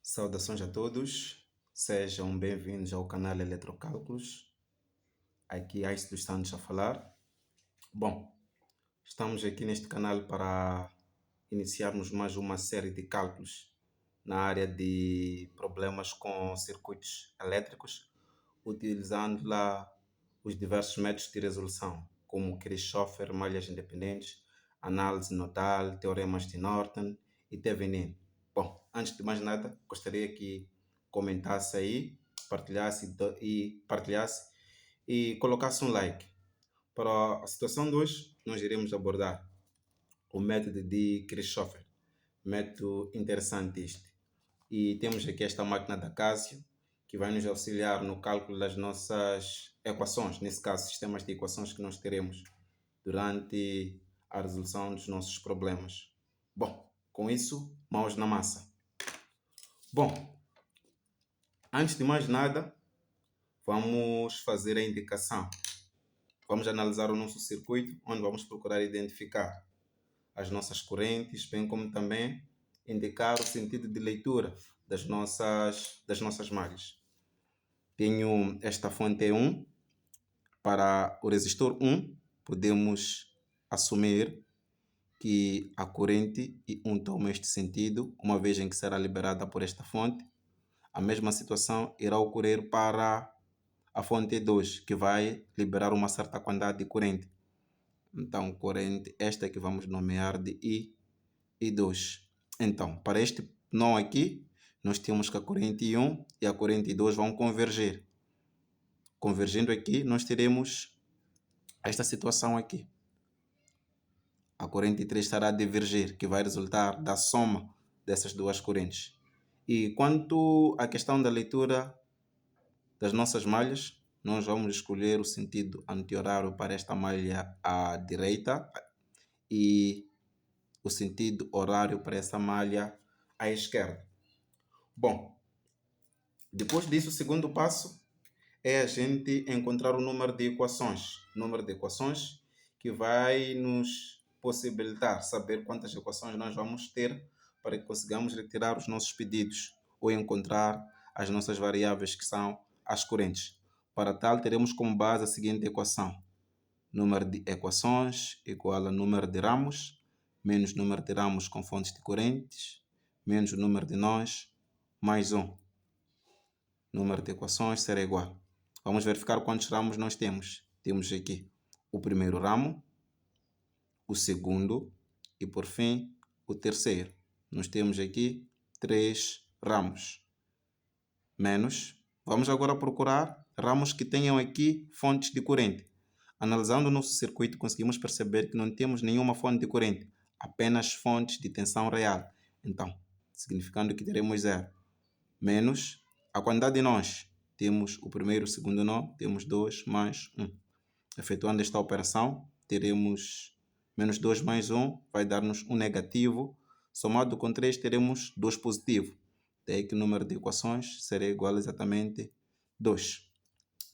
Saudações a todos, sejam bem-vindos ao canal Eletrocálculos. Aqui é Ace dos Santos a falar. Bom, estamos aqui neste canal para iniciarmos mais uma série de cálculos na área de problemas com circuitos elétricos, utilizando lá os diversos métodos de resolução, como Kirchhoff, malhas independentes, análise nodal, teoremas de Norton e Thevenin. Bom, antes de mais nada, gostaria que comentasse aí, partilhasse e colocasse um like. Para a situação de hoje, nós iremos abordar o método de Kirchhoff, método interessante este. E temos aqui esta máquina da Casio, que vai nos auxiliar no cálculo das nossas equações, nesse caso, sistemas de equações que nós teremos durante a resolução dos nossos problemas. Bom, com isso, mãos na massa. Bom, antes de mais nada, vamos fazer a indicação. Vamos analisar o nosso circuito, onde vamos procurar identificar as nossas correntes, bem como também indicar o sentido de leitura das nossas malhas. Tenho esta fonte E1. Para o resistor 1, podemos assumir que a corrente I1 toma este sentido, uma vez em que será liberada por esta fonte. A mesma situação irá ocorrer para a fonte E2, que vai liberar uma certa quantidade de corrente. Então, corrente esta que vamos nomear de I2. Então, para este nó aqui, nós temos que a corrente I1 e a corrente I2 vão convergir. Convergindo aqui, nós teremos esta situação aqui. A corrente I3 estará a divergir, que vai resultar da soma dessas duas correntes. E quanto à questão da leitura das nossas malhas, nós vamos escolher o sentido anti-horário para esta malha à direita e o sentido horário para essa malha à esquerda. Bom, depois disso, o segundo passo é a gente encontrar o número de equações. Número de equações que vai nos possibilitar saber quantas equações nós vamos ter para que consigamos retirar os nossos pedidos ou encontrar as nossas variáveis que são as correntes. Para tal, teremos como base a seguinte equação. Número de equações igual a número de ramos, menos número de ramos com fontes de correntes, menos o número de nós, mais 1. Número de equações será igual. Vamos verificar quantos ramos nós temos. Temos aqui o primeiro ramo, o segundo e, por fim, o terceiro. Nós temos aqui 3 ramos. Menos. Vamos agora procurar ramos que tenham aqui fontes de corrente. Analisando o nosso circuito, conseguimos perceber que não temos nenhuma fonte de corrente, apenas fontes de tensão real. Então, significando que teremos 0. Menos a quantidade de nós. Temos o primeiro e o segundo nó, temos 2 mais 1. Efetuando esta operação, teremos menos 2 mais 1, vai dar-nos um negativo. Somado com 3, teremos 2 positivo. Daí que o número de equações será igual a exatamente 2.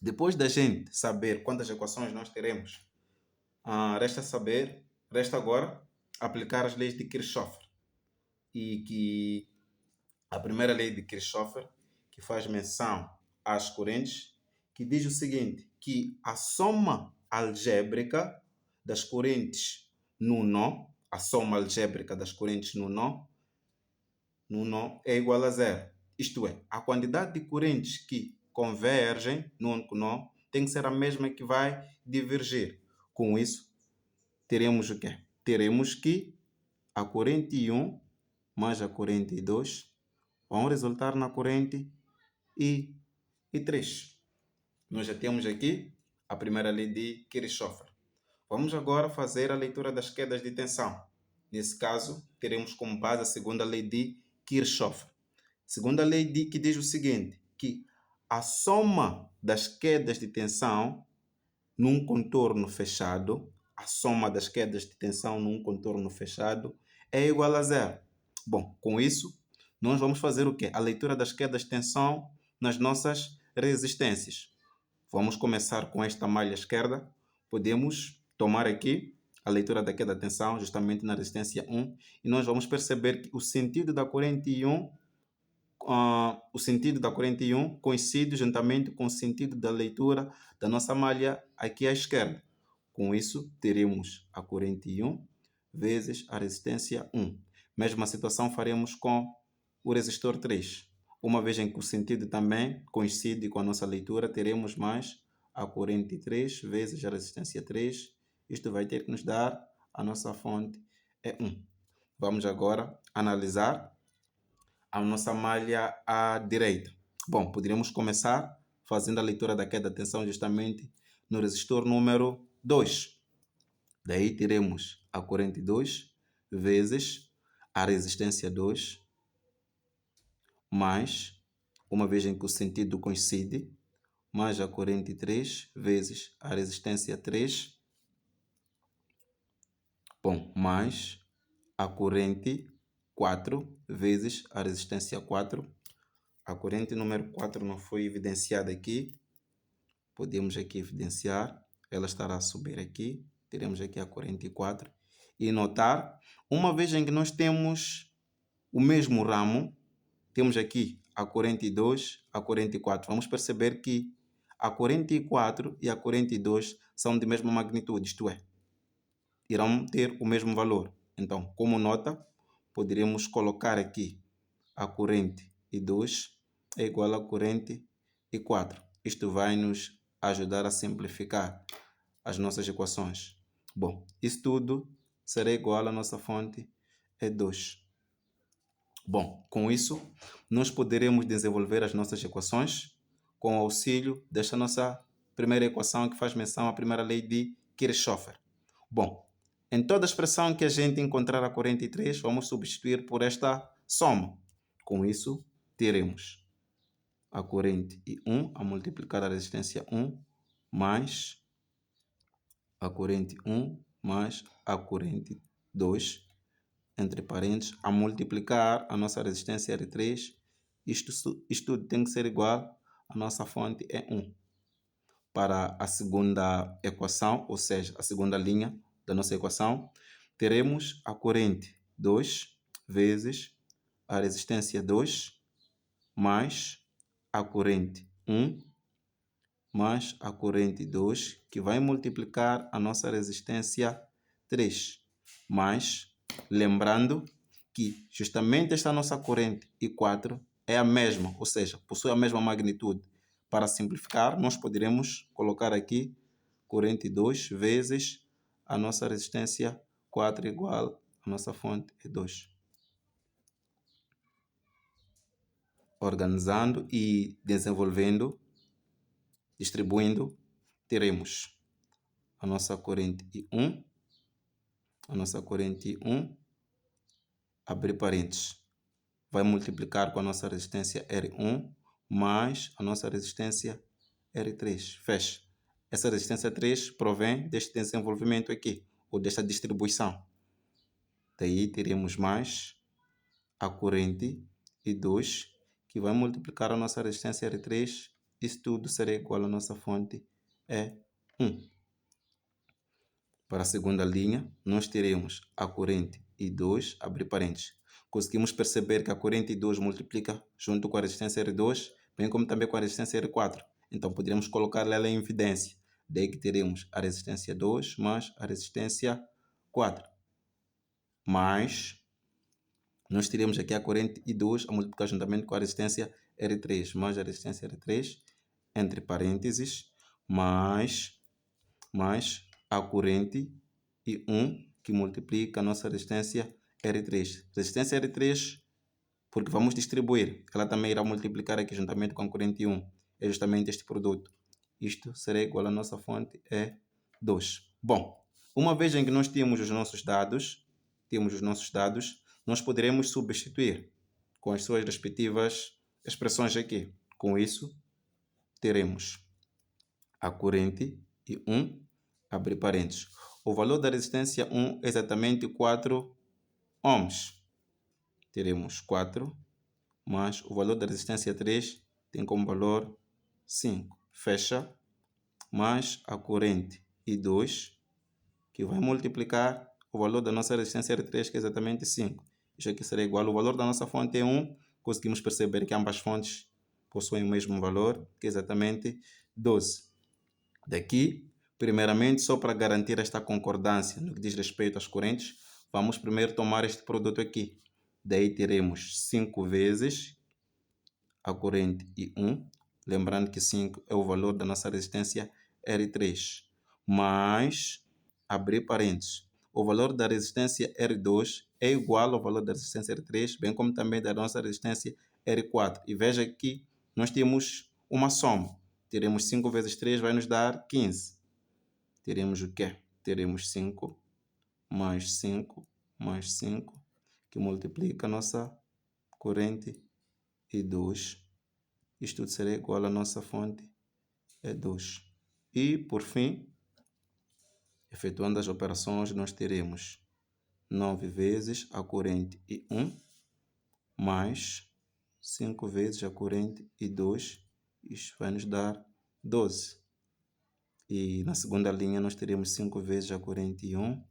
Depois da gente saber quantas equações nós teremos, resta agora aplicar as leis de Kirchhoff. E que a primeira lei de Kirchhoff, que faz menção às correntes, que diz o seguinte, que a soma algébrica das correntes no nó, a soma algébrica das correntes no nó é igual a 0. Isto é, a quantidade de correntes que convergem no único nó tem que ser a mesma que vai divergir. Com isso, teremos o quê? Teremos que a corrente I1 mais a corrente I2 vão resultar na corrente I3. Nós já temos aqui a primeira lei de Kirchhoff. Vamos agora fazer a leitura das quedas de tensão. Nesse caso, teremos como base a segunda lei de Kirchhoff. Segunda lei que diz o seguinte, que a soma das quedas de tensão num contorno fechado, a soma das quedas de tensão num contorno fechado é igual a 0. Bom, com isso, nós vamos fazer o quê? A leitura das quedas de tensão nas nossas resistências. Vamos começar com esta malha esquerda. Podemos tomar aqui a leitura da queda de tensão justamente na resistência 1 e nós vamos perceber que o sentido da corrente I1 o sentido da corrente em 1 coincide juntamente com o sentido da leitura da nossa malha aqui à esquerda. Com isso, teremos a corrente em 1 vezes a resistência 1. Mesma situação faremos com o resistor 3. Uma vez em que o sentido também coincide com a nossa leitura, teremos mais a corrente 3 vezes a resistência 3. Isto vai ter que nos dar a nossa fonte é 1. Vamos agora analisar a nossa malha à direita. Bom, poderíamos começar fazendo a leitura da queda de tensão justamente no resistor número 2. Daí teremos a corrente 2 vezes a resistência 2, mais, uma vez em que o sentido coincide, mais a corrente 3 vezes a resistência 3, bom, mais a corrente 4 vezes a resistência 4. A corrente número 4 não foi evidenciada aqui. Podemos aqui evidenciar. Ela estará a subir aqui. Teremos aqui a corrente 4. E notar, uma vez em que nós temos o mesmo ramo, temos aqui a corrente 2, a corrente 4. Vamos perceber que a corrente 4 e a corrente 2 são de mesma magnitude, isto é, irão ter o mesmo valor. Então, como nota, poderíamos colocar aqui a corrente I2 é igual a corrente I4. Isto vai nos ajudar a simplificar as nossas equações. Bom, isso tudo será igual à nossa fonte E2. Bom, com isso, nós poderemos desenvolver as nossas equações com o auxílio desta nossa primeira equação que faz menção à primeira lei de Kirchhoff. Bom, em toda expressão que a gente encontrar a corrente 3, vamos substituir por esta soma. Com isso, teremos a corrente I1 a multiplicar a resistência 1 mais a corrente 1 mais a corrente 2, entre parênteses, a multiplicar a nossa resistência R3. Isto tem que ser igual à nossa fonte E1. Para a segunda equação, ou seja, a segunda linha da nossa equação, teremos a corrente 2 vezes a resistência 2 mais a corrente 1 mais a corrente 2, que vai multiplicar a nossa resistência 3. Mas, lembrando que justamente esta nossa corrente I4 é a mesma, ou seja, possui a mesma magnitude. Para simplificar, nós poderemos colocar aqui corrente 2 vezes a nossa resistência 4 igual à nossa fonte E2. Organizando e desenvolvendo, distribuindo, teremos a nossa corrente I1, abrir parênteses, vai multiplicar com a nossa resistência R1 mais a nossa resistência R3, fecha. Essa resistência 3 provém deste desenvolvimento aqui, ou desta distribuição. Daí teremos mais a corrente I2, que vai multiplicar a nossa resistência R3. Isso tudo será igual à nossa fonte E1. Para a segunda linha, nós teremos a corrente I2, abrir parênteses. Conseguimos perceber que a corrente I2 multiplica junto com a resistência R2, bem como também com a resistência R4. Então, poderíamos colocar ela em evidência. Daí que teremos a resistência 2 mais a resistência 4. Mas nós teremos aqui a corrente I2 a multiplicar juntamente com a resistência R3, mais a resistência R3, entre parênteses, mais a corrente I1, que multiplica a nossa resistência R3. Resistência R3, porque vamos distribuir, ela também irá multiplicar aqui juntamente com a corrente I1. É justamente este produto. Isto será igual à nossa fonte E2. Bom, uma vez em que nós temos os nossos dados, nós poderemos substituir com as suas respectivas expressões aqui. Com isso, teremos a corrente I1, abrir parênteses. O valor da resistência 1 é exatamente 4 ohms. Teremos 4, mais o valor da resistência 3 tem como valor 5. Fecha, mais a corrente I2, que vai multiplicar o valor da nossa resistência R3, que é exatamente 5. Isso aqui será igual ao valor da nossa fonte E1, conseguimos perceber que ambas fontes possuem o mesmo valor, que é exatamente 12. Daqui, primeiramente, só para garantir esta concordância no que diz respeito às correntes, vamos primeiro tomar este produto aqui. Daí teremos 5 vezes a corrente I1, lembrando que 5 é o valor da nossa resistência R3, mais, abrir parênteses, o valor da resistência R2 é igual ao valor da resistência R3, bem como também da nossa resistência R4. E veja que nós temos uma soma. Teremos 5 vezes 3 vai nos dar 15. Teremos o quê? Teremos 5 mais 5 mais 5, que multiplica a nossa corrente e 2. Isto tudo será igual à nossa fonte é 2. E, por fim, efetuando as operações, nós teremos 9 vezes a corrente e 1 mais 5 vezes a corrente e 2. Isto vai nos dar 12. E na segunda linha nós teremos 5 vezes a corrente e 1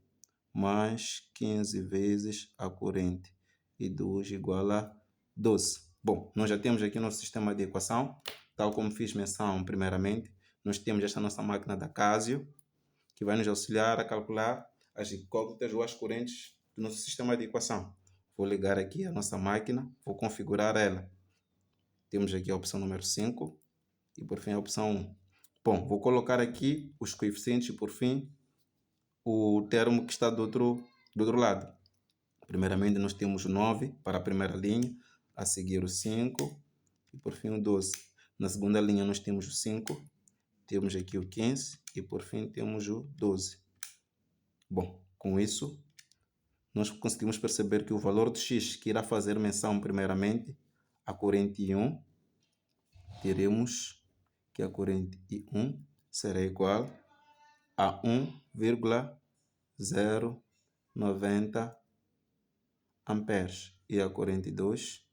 mais 15 vezes a corrente e 2 igual a 12. Bom, nós já temos aqui nosso sistema de equação, tal como fiz menção primeiramente. Nós temos esta nossa máquina da Casio, que vai nos auxiliar a calcular as incógnitas ou as correntes do nosso sistema de equação. Vou ligar aqui a nossa máquina, vou configurar ela. Temos aqui a opção número 5 e por fim a opção 1. Bom, vou colocar aqui os coeficientes e por fim o termo que está do outro lado. Primeiramente nós temos o 9 para a primeira linha, a seguir o 5 e por fim o 12. Na segunda linha nós temos o 5, temos aqui o 15 e por fim temos o 12. Bom, com isso nós conseguimos perceber que o valor de x que irá fazer menção primeiramente à corrente I1, teremos que a corrente I1 será igual a 1,090 amperes e a corrente 2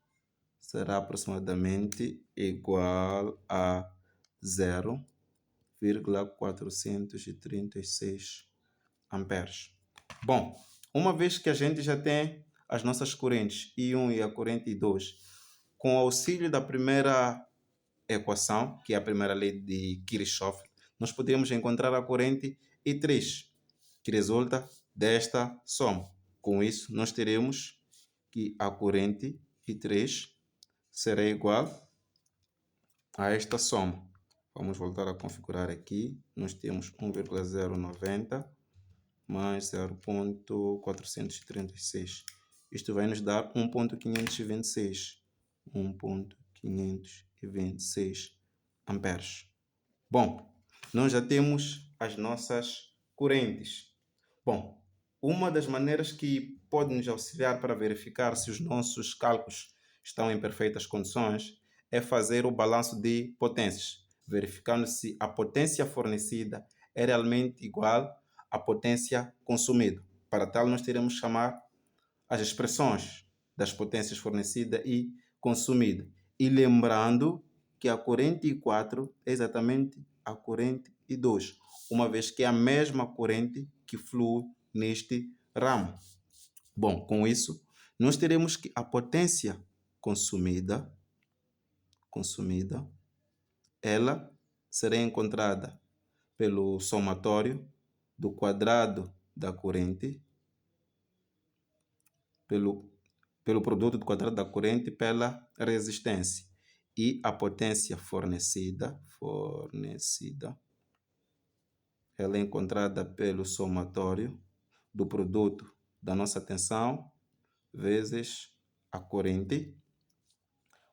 será aproximadamente igual a 0,436 amperes. Bom, uma vez que a gente já tem as nossas correntes I1 e a corrente I2, com o auxílio da primeira equação, que é a primeira lei de Kirchhoff, nós podemos encontrar a corrente I3, que resulta desta soma. Com isso, nós teremos que a corrente I3 será igual a esta soma. Vamos voltar a configurar aqui. Nós temos 1,090 mais 0,436. Isto vai nos dar 1,526. 1,526 amperes. Bom, nós já temos as nossas correntes. Bom, uma das maneiras que pode nos auxiliar para verificar se os nossos cálculos estão em perfeitas condições é fazer o balanço de potências, verificando se a potência fornecida é realmente igual à potência consumida. Para tal, nós teremos que chamar as expressões das potências fornecida e consumida. E lembrando que a corrente I4 é exatamente a corrente I2, uma vez que é a mesma corrente que flui neste ramo. Bom, com isso, nós teremos que a potência consumida, ela será encontrada pelo somatório do quadrado da corrente, pelo produto do quadrado da corrente pela resistência. E a potência fornecida, ela é encontrada pelo somatório do produto da nossa tensão vezes a corrente,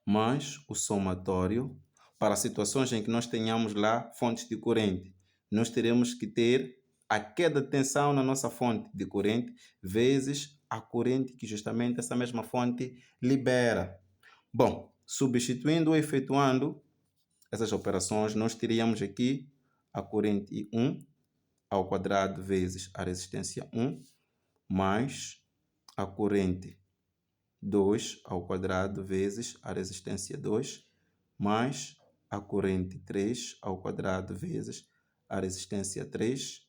mais o somatório para situações em que nós tenhamos lá fontes de corrente. Nós teremos que ter a queda de tensão na nossa fonte de corrente vezes a corrente que justamente essa mesma fonte libera. Bom, substituindo ou efetuando essas operações, nós teríamos aqui a corrente I1 ao quadrado vezes a resistência 1 mais a corrente 2 ao quadrado vezes a resistência 2 mais a corrente 3 ao quadrado vezes a resistência 3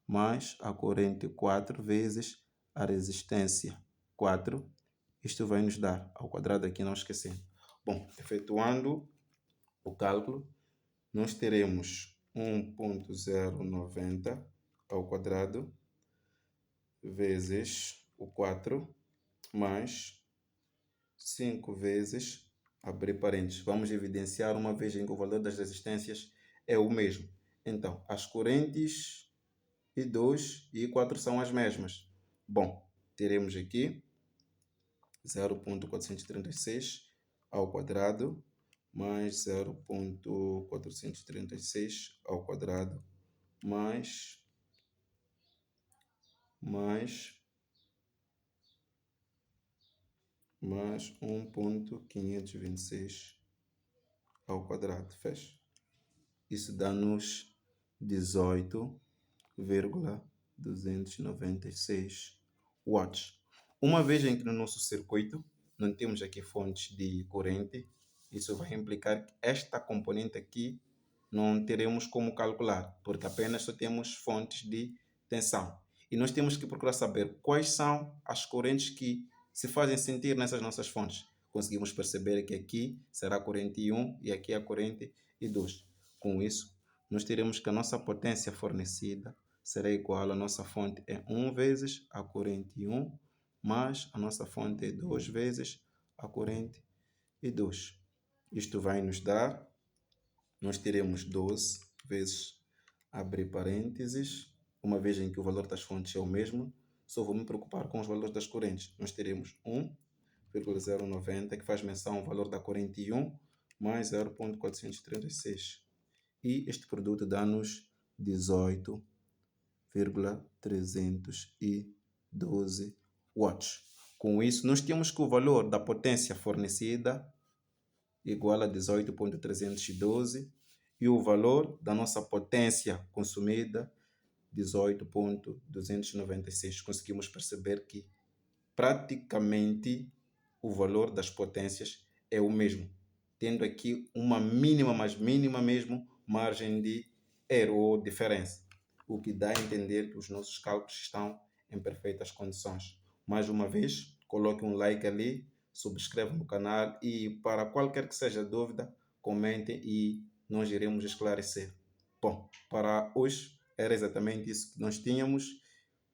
mais a corrente 4 vezes a resistência 4 isto vai nos dar ao quadrado aqui, não esquecendo. Bom, efetuando o cálculo, nós teremos 1.090 ao quadrado vezes o 4 mais 5 vezes, abrir parênteses, vamos evidenciar uma vez em que o valor das resistências é o mesmo. Então, as correntes I2 e I4 são as mesmas. Bom, teremos aqui 0.436 ao quadrado mais 0.436 ao quadrado mais 1.526 ao quadrado. Fecha. Isso dá-nos 18,296 watts. Uma vez em que no nosso circuito não temos aqui fontes de corrente, isso vai implicar que esta componente aqui não teremos como calcular, porque apenas só temos fontes de tensão. E nós temos que procurar saber quais são as correntes que se fazem sentir nessas nossas fontes. Conseguimos perceber que aqui será a corrente I1 e aqui a corrente I2. Com isso, nós teremos que a nossa potência fornecida será igual à nossa fonte é 1 vezes a corrente I1 mais a nossa fonte é 2 vezes a corrente I2. Isto vai nos dar, nós teremos 12 vezes, abrir parênteses, uma vez em que o valor das fontes é o mesmo, só vou me preocupar com os valores das correntes. Nós teremos 1,090, que faz menção ao valor da corrente I1, mais 0.436. E este produto dá-nos 18,312 watts. Com isso, nós temos que o valor da potência fornecida igual a 18,312 e o valor da nossa potência consumida 18,296. Conseguimos perceber que praticamente o valor das potências é o mesmo, tendo aqui uma mínima, mas mínima mesmo, margem de erro ou diferença, o que dá a entender que os nossos cálculos estão em perfeitas condições. Mais uma vez, coloque um like ali, subscreva no canal e para qualquer que seja dúvida, comentem e nós iremos esclarecer. Bom, para hoje era exatamente isso que nós tínhamos.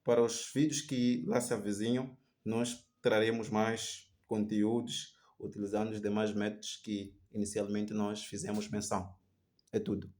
Para os vídeos que lá se avizinham, nós traremos mais conteúdos utilizando os demais métodos que inicialmente nós fizemos menção. É tudo.